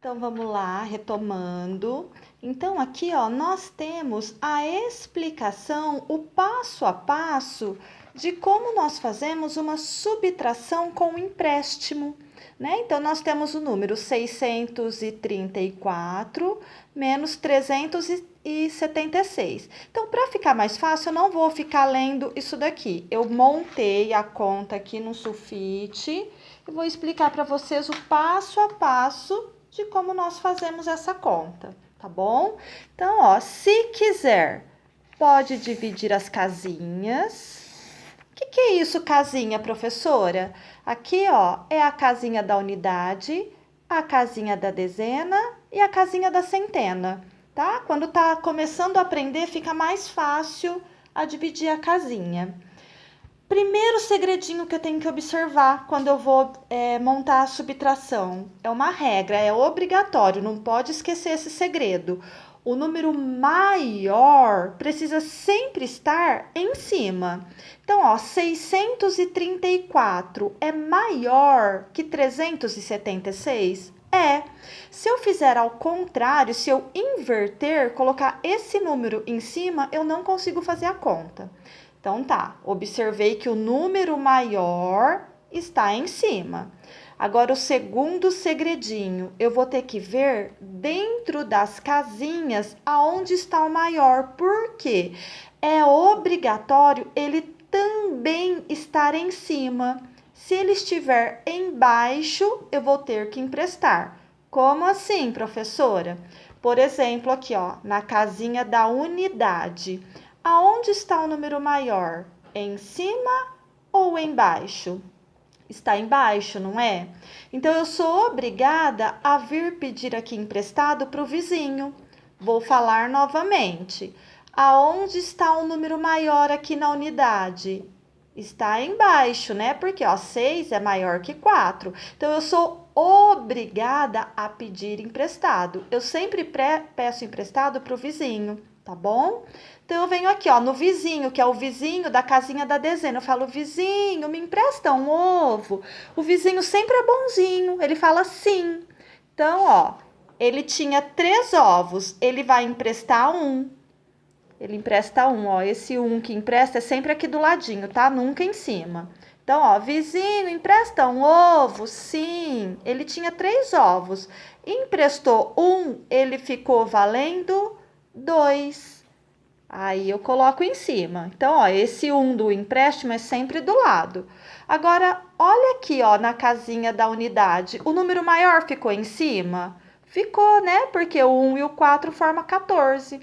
Então, vamos lá, retomando. Então, aqui, ó, nós temos a explicação, o passo a passo de como nós fazemos uma subtração com empréstimo, né? Então, nós temos o número 634 menos 376. Então, para ficar mais fácil, eu não vou ficar lendo isso daqui. Eu montei a conta aqui no sulfite e vou explicar para vocês o passo a passo de como nós fazemos essa conta, tá bom? Então, ó, se quiser, pode dividir as casinhas. O que é isso, casinha, professora? Aqui, ó, é a casinha da unidade, a casinha da dezena e a casinha da centena, tá? Quando tá começando a aprender, fica mais fácil a dividir a casinha. Primeiro segredinho que eu tenho que observar quando eu vou montar a subtração. É uma regra, é obrigatório, não pode esquecer esse segredo. O número maior precisa sempre estar em cima. Então, ó, 634 é maior que 376? É. Se eu fizer ao contrário, se eu inverter, colocar esse número em cima, eu não consigo fazer a conta. Então tá, observei que o número maior está em cima. Agora o segundo segredinho, eu vou ter que ver dentro das casinhas aonde está o maior, porque é obrigatório ele também estar em cima. Se ele estiver embaixo, eu vou ter que emprestar. Como assim, professora? Por exemplo, aqui, ó, na casinha da unidade. Aonde está o número maior? Em cima ou embaixo? Está embaixo, não é? Então, eu sou obrigada a vir pedir aqui emprestado para o vizinho. Vou falar novamente. Aonde está o número maior aqui na unidade? Está embaixo, né? Porque, ó, 6 é maior que 4. Então, eu sou obrigada a pedir emprestado. Eu sempre peço emprestado para o vizinho, tá bom? Então, eu venho aqui, ó, no vizinho, que é o vizinho da casinha da dezena. Eu falo, vizinho, me empresta um ovo? O vizinho sempre é bonzinho, ele fala sim. Então, ó, ele tinha 3 ovos, ele vai emprestar um. Ele empresta um, ó, esse um que empresta é sempre aqui do ladinho, tá? Nunca em cima. Então, ó, vizinho, empresta um ovo? Sim, ele tinha 3 ovos. Emprestou um, ele ficou valendo 2. Aí eu coloco em cima. Então, ó, esse 1 do empréstimo é sempre do lado. Agora, olha aqui, ó, na casinha da unidade. O número maior ficou em cima? Ficou, né? Porque o 1 e o 4 formam 14.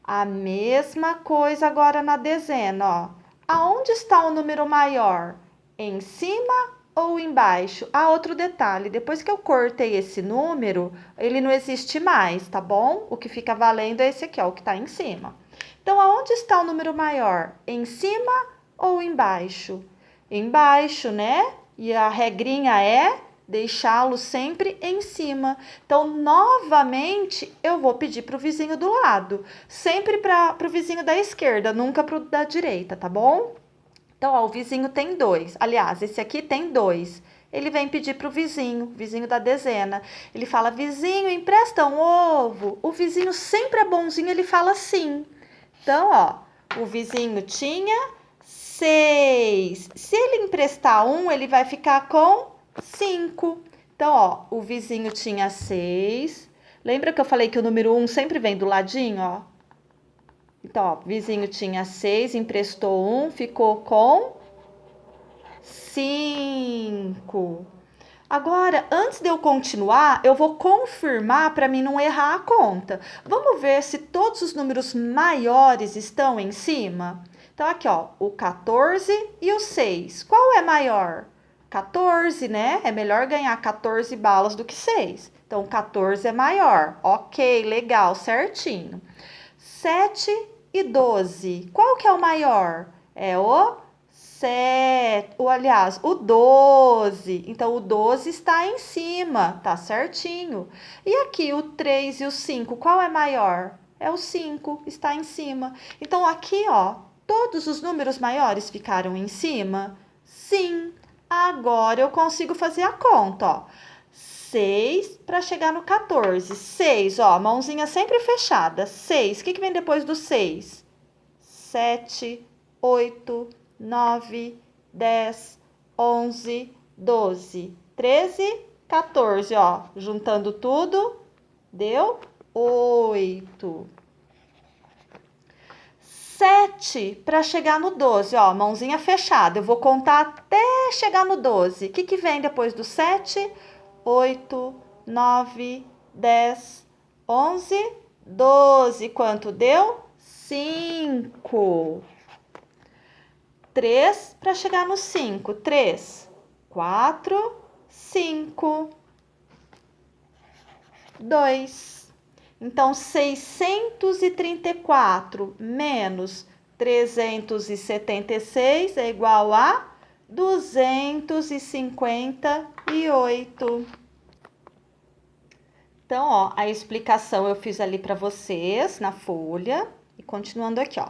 A mesma coisa agora na dezena, ó. Aonde está o número maior? Em cima ou embaixo? Ah, outro detalhe, depois que eu cortei esse número, ele não existe mais, tá bom? O que fica valendo é esse aqui, ó, o que está em cima. Então, aonde está o número maior? Em cima ou embaixo? Embaixo, né? E a regrinha é deixá-lo sempre em cima. Então, novamente, eu vou pedir para o vizinho do lado. Sempre para o vizinho da esquerda, nunca para o da direita, tá bom? Então, ó, o vizinho tem 2. Aliás, esse aqui tem 2. Ele vem pedir para o vizinho da dezena. Ele fala, vizinho, empresta um ovo? O vizinho sempre é bonzinho, ele fala sim. Então, ó, o vizinho tinha 6. Se ele emprestar um, ele vai ficar com 5. Então, ó, o vizinho tinha 6. Lembra que eu falei que o número 1 sempre vem do ladinho, ó? Então, ó, o vizinho tinha 6, emprestou um, ficou com 5. Agora, antes de eu continuar, eu vou confirmar para mim não errar a conta. Vamos ver se todos os números maiores estão em cima? Então, aqui, ó, o 14 e o 6. Qual é maior? 14, né? É melhor ganhar 14 balas do que 6. Então, o 14 é maior. Ok, legal, certinho. 7 e 12. Qual que é o maior? É o 7, aliás, o 12. Então, o 12 está em cima, tá certinho. E aqui, o 3 e o 5, qual é maior? É o 5, está em cima. Então, aqui, ó, todos os números maiores ficaram em cima? Sim. Agora, eu consigo fazer a conta, ó. 6 para chegar no 14. 6, ó, mãozinha sempre fechada. 6, o que vem depois do 6? 7, 8, 9, 10, 11, 12, 13, 14, ó. Juntando tudo, deu 8. 7 para chegar no 12, ó, mãozinha fechada. Eu vou contar até chegar no 12. O que vem depois do 7? 8, 9, 10, 11, 12. Quanto deu? 5. 3 para chegar no 5. 3, 4, 5. 2. Então, 634 menos 376 é igual a 258. Então, ó, a explicação eu fiz ali para vocês na folha. E continuando aqui, ó.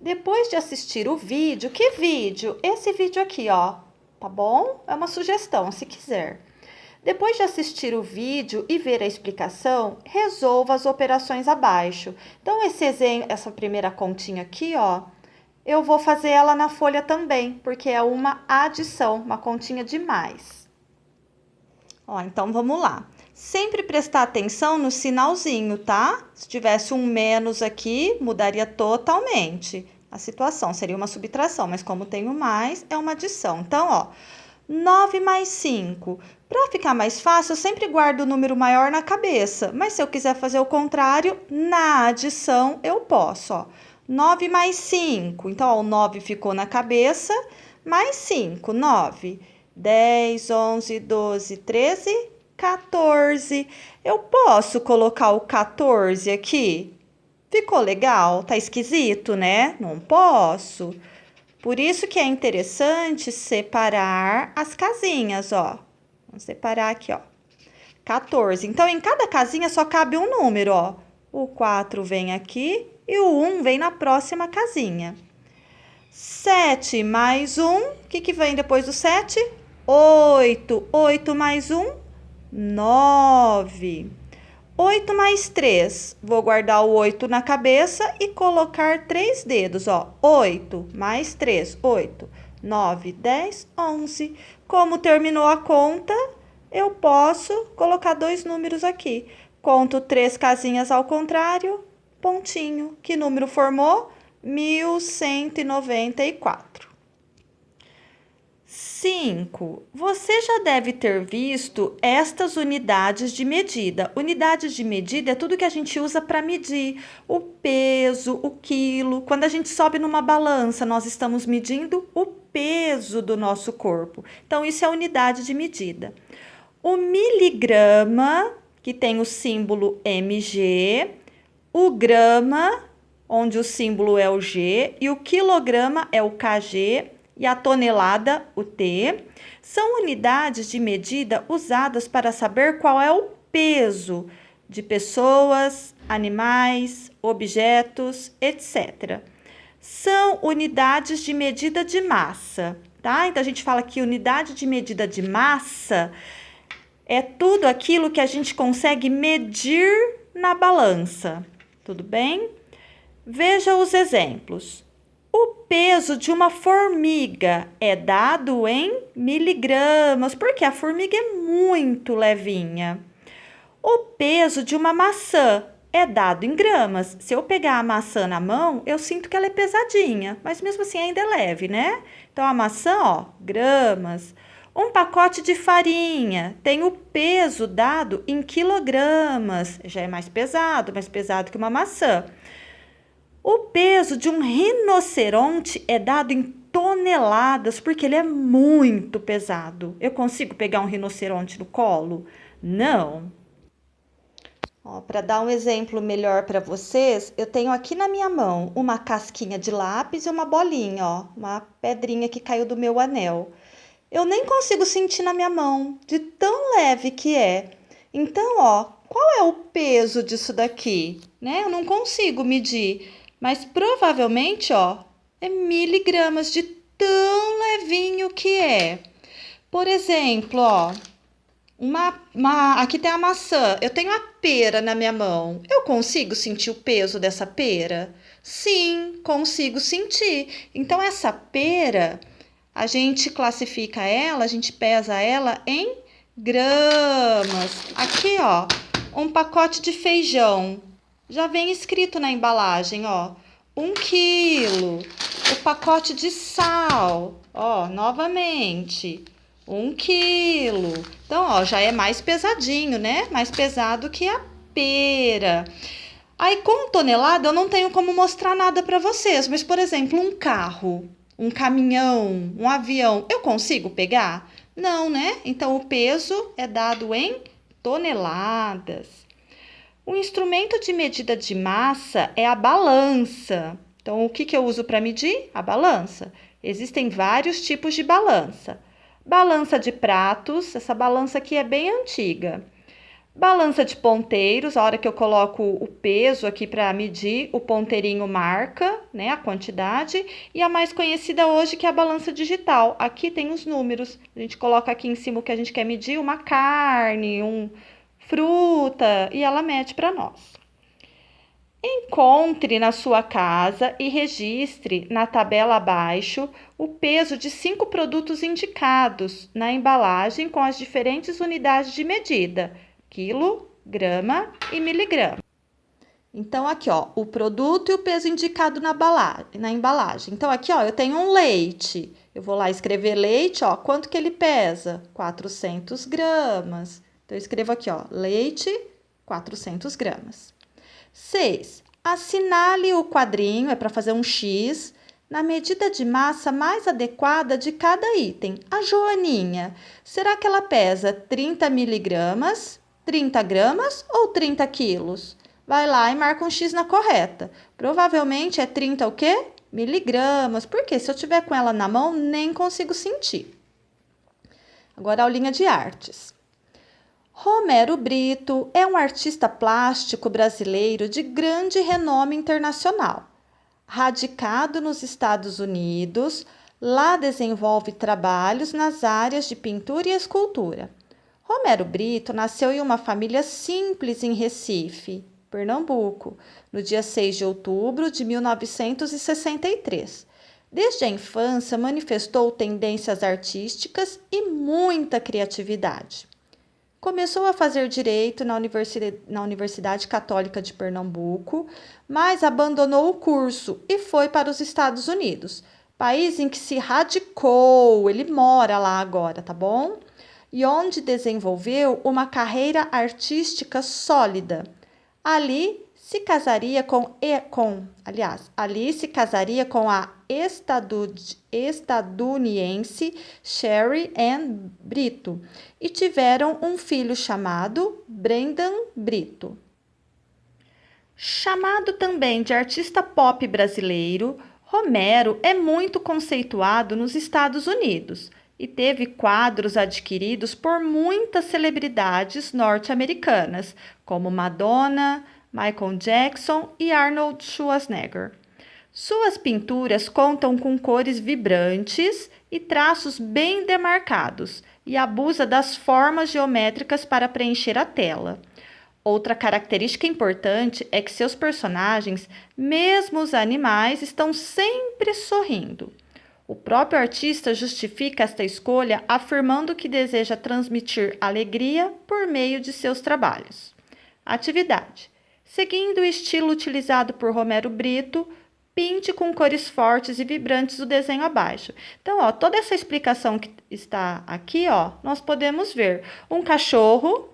Depois de assistir o vídeo, que vídeo? Esse vídeo aqui, ó, tá bom? É uma sugestão, se quiser. Depois de assistir o vídeo e ver a explicação, resolva as operações abaixo. Então, essa primeira continha aqui, ó, eu vou fazer ela na folha também, porque é uma adição, uma continha de mais. Ó, então, vamos lá. Sempre prestar atenção no sinalzinho, tá? Se tivesse um menos aqui, mudaria totalmente a situação. Seria uma subtração, mas como tem o mais, é uma adição. Então, ó, 9 mais 5. Para ficar mais fácil, eu sempre guardo o número maior na cabeça. Mas se eu quiser fazer o contrário, na adição eu posso, ó. 9 mais 5. Então, ó, o 9 ficou na cabeça, mais 5, 9. 10, 11, 12, 13, 14. Eu posso colocar o 14 aqui? Ficou legal? Tá esquisito, né? Não posso. Por isso que é interessante separar as casinhas, ó. Vamos separar aqui, ó. 14. Então, em cada casinha só cabe um número, ó. O 4 vem aqui e o 1 vem na próxima casinha. 7 mais 1, o que vem depois do 7? 8. 8 mais 1, 9. 8 mais 3, vou guardar o 8 na cabeça e colocar 3 dedos, ó. 8 mais 3, 8, 9, 10, 11. Como terminou a conta, eu posso colocar 2 números aqui. Conto 3 casinhas ao contrário, pontinho. Que número formou? 1194. 5. Você já deve ter visto estas unidades de medida. Unidades de medida é tudo que a gente usa para medir o peso, o quilo. Quando a gente sobe numa balança, nós estamos medindo o peso do nosso corpo. Então, isso é unidade de medida. O miligrama, que tem o símbolo mg, o grama, onde o símbolo é o G, e o quilograma é o kg, e a tonelada, o T, são unidades de medida usadas para saber qual é o peso de pessoas, animais, objetos, etc. São unidades de medida de massa, tá? Então, a gente fala que unidade de medida de massa é tudo aquilo que a gente consegue medir na balança, tudo bem? Veja os exemplos. O peso de uma formiga é dado em miligramas, porque a formiga é muito levinha. O peso de uma maçã é dado em gramas. Se eu pegar a maçã na mão, eu sinto que ela é pesadinha, mas mesmo assim ainda é leve, né? Então, a maçã, ó, gramas. Um pacote de farinha tem o peso dado em quilogramas. Já é mais pesado que uma maçã. O peso de um rinoceronte é dado em toneladas, porque ele é muito pesado. Eu consigo pegar um rinoceronte no colo? Não. Para dar um exemplo melhor para vocês, eu tenho aqui na minha mão uma casquinha de lápis e uma bolinha, ó, uma pedrinha que caiu do meu anel. Eu nem consigo sentir na minha mão, de tão leve que é. Então, ó, qual é o peso disso daqui? Né? Eu não consigo medir. Mas provavelmente, ó, é miligramas de tão levinho que é. Por exemplo, ó, Aqui tem a maçã, eu tenho a pera na minha mão. Eu consigo sentir o peso dessa pera? Sim, consigo sentir. Então, essa pera, a gente classifica ela, a gente pesa ela em gramas. Aqui, ó, um pacote de feijão. Já vem escrito na embalagem, ó, 1 quilo. O pacote de sal, ó, novamente, 1 quilo. Então, ó, já é mais pesadinho, né? Mais pesado que a pera. Aí, com tonelada, eu não tenho como mostrar nada para vocês, mas, por exemplo, um carro, um caminhão, um avião, eu consigo pegar? Não, né? Então, o peso é dado em toneladas. O instrumento de medida de massa é a balança. Então, o que eu uso para medir? A balança. Existem vários tipos de balança. Balança de pratos, essa balança aqui é bem antiga. Balança de ponteiros, a hora que eu coloco o peso aqui para medir, o ponteirinho marca, né, a quantidade. E a mais conhecida hoje que é a balança digital. Aqui tem os números. A gente coloca aqui em cima o que a gente quer medir, uma carne, fruta, e ela mede para nós. Encontre na sua casa e registre na tabela abaixo o peso de 5 produtos indicados na embalagem com as diferentes unidades de medida: quilo, grama e miligrama. Então, aqui, ó, o produto e o peso indicado na embalagem. Então, aqui, ó, eu tenho um leite. Eu vou lá escrever leite, ó, quanto que ele pesa? 400 gramas. Então, eu escrevo aqui, ó, leite, 400 gramas. 6. Assinale o quadrinho, é para fazer um X, na medida de massa mais adequada de cada item. A Joaninha, será que ela pesa 30 miligramas, 30 gramas ou 30 quilos? Vai lá e marca um X na correta. Provavelmente é 30 o quê? Miligramas, porque se eu tiver com ela na mão, nem consigo sentir. Agora, a aulinha de artes. Romero Brito é um artista plástico brasileiro de grande renome internacional. Radicado nos Estados Unidos, lá desenvolve trabalhos nas áreas de pintura e escultura. Romero Brito nasceu em uma família simples em Recife, Pernambuco, no dia 6 de outubro de 1963. Desde a infância, manifestou tendências artísticas e muita criatividade. Começou a fazer direito na Universidade Católica de Pernambuco, mas abandonou o curso e foi para os Estados Unidos, país em que se radicou. Ele mora lá agora, tá bom? E onde desenvolveu uma carreira artística sólida. Ali se casaria com a estadunidense Sherry Ann Brito e tiveram um filho chamado Brendan Brito. Chamado também de artista pop brasileiro, Romero é muito conceituado nos Estados Unidos e teve quadros adquiridos por muitas celebridades norte-americanas, como Madonna, Michael Jackson e Arnold Schwarzenegger. Suas pinturas contam com cores vibrantes e traços bem demarcados e abusa das formas geométricas para preencher a tela. Outra característica importante é que seus personagens, mesmo os animais, estão sempre sorrindo. O próprio artista justifica esta escolha afirmando que deseja transmitir alegria por meio de seus trabalhos. Atividade. Seguindo o estilo utilizado por Romero Brito, pinte com cores fortes e vibrantes o desenho abaixo. Então, ó, toda essa explicação que está aqui, ó, nós podemos ver um cachorro.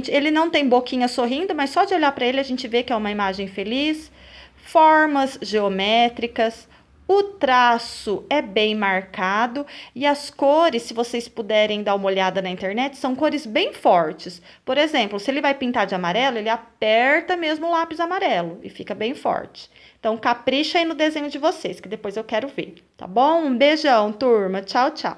Ele não tem boquinha sorrindo, mas só de olhar para ele a gente vê que é uma imagem feliz. Formas geométricas. O traço é bem marcado e as cores, se vocês puderem dar uma olhada na internet, são cores bem fortes. Por exemplo, se ele vai pintar de amarelo, ele aperta mesmo o lápis amarelo e fica bem forte. Então, capricha aí no desenho de vocês, que depois eu quero ver, tá bom? Um beijão, turma. Tchau, tchau.